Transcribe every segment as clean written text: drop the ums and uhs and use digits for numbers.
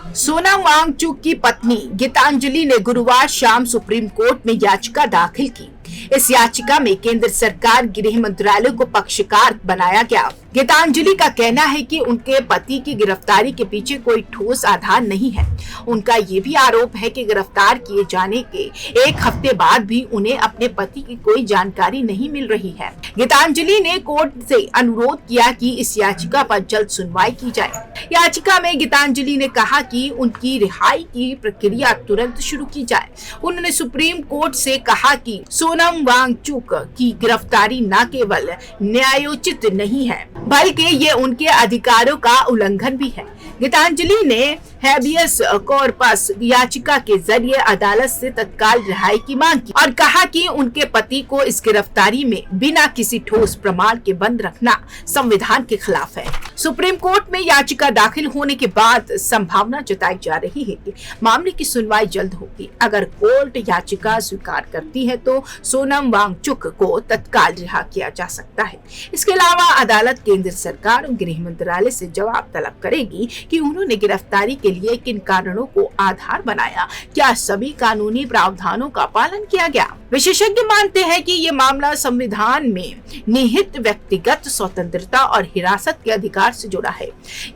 सोनम वांगचुक की पत्नी गीतांजलि ने गुरुवार शाम सुप्रीम कोर्ट में याचिका दाखिल की। इस याचिका में केंद्र सरकार गृह मंत्रालय को पक्षकार बनाया गया। गीतांजलि का कहना है कि उनके पति की गिरफ्तारी के पीछे कोई ठोस आधार नहीं है। उनका ये भी आरोप है कि गिरफ्तार किए जाने के एक हफ्ते बाद भी उन्हें अपने पति की कोई जानकारी नहीं मिल रही है। गीतांजलि ने कोर्ट से अनुरोध किया कि इस याचिका पर जल्द सुनवाई की जाए। याचिका में गीतांजलि ने कहा कि उनकी रिहाई की प्रक्रिया तुरंत शुरू की जाए। उन्होंने सुप्रीम कोर्ट से कहा कि सोनम वांगचुक की गिरफ्तारी न केवल न्यायोचित नहीं है बल्कि ये उनके अधिकारों का उल्लंघन भी है। गीतांजलि ने हैबियस कॉर्पस याचिका के जरिए अदालत से तत्काल रिहाई की मांग की और कहा कि उनके पति को इस गिरफ्तारी में बिना किसी ठोस प्रमाण के बंद रखना संविधान के खिलाफ है। सुप्रीम कोर्ट में याचिका दाखिल होने के बाद संभावना जताई जा रही है कि मामले की सुनवाई जल्द होगी। अगर कोर्ट याचिका स्वीकार करती है तो सोनम वांगचुक को तत्काल रिहा किया जा सकता है। इसके अलावा अदालत केंद्र सरकार और गृह मंत्रालय से जवाब तलब करेगी कि उन्होंने गिरफ्तारी के लिए किन कारणों को आधार बनाया, क्या सभी कानूनी प्रावधानों का पालन किया गया। विशेषज्ञ मानते हैं कि ये मामला संविधान में निहित व्यक्तिगत स्वतंत्रता और हिरासत के अधिकार से जुड़ा है।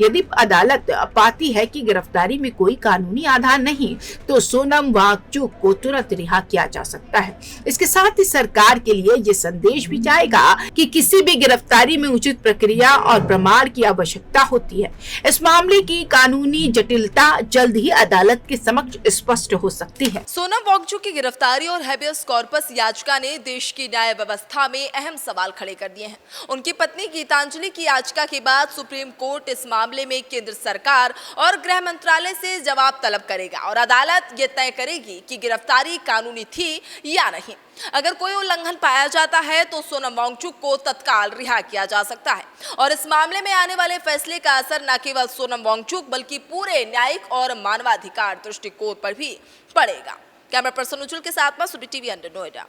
यदि अदालत पाती है कि गिरफ्तारी में कोई कानूनी आधार नहीं तो सोनम वांगचुक को तुरंत रिहा किया जा सकता है। इसके साथ ही सरकार के लिए ये संदेश भी जाएगा कि किसी भी गिरफ्तारी में उचित प्रक्रिया और प्रमाण की आवश्यकता होती है। इस मामले की कानूनी जटिलता जल्द ही अदालत के समक्ष स्पष्ट हो सकती है। सोनम वांगचुक की गिरफ्तारी और हैबियस कॉर्पस याचिका ने देश की न्याय व्यवस्था में अहम सवाल खड़े कर दिए हैं। उनकी पत्नी गीतांजलि की याचिका के बाद सुप्रीम कोर्ट इस मामले में केंद्र सरकार और गृह मंत्रालय से जवाब तलब करेगा और अदालत ये तय करेगी कि गिरफ्तारी कानूनी थी या नहीं। अगर कोई उल्लंघन पाया जाता है तो सोनम वांगचुक को तत्काल रिहा किया जा सकता है और इस मामले में आने वाले फैसले का असर न केवल सोनम वांगचुक बल्कि पूरे न्यायिक और मानवाधिकार दृष्टिकोण पर भी पड़ेगा। कैमरा पर्सन उज्जवल के साथ में सुडी टीवी अंडर नोएडा।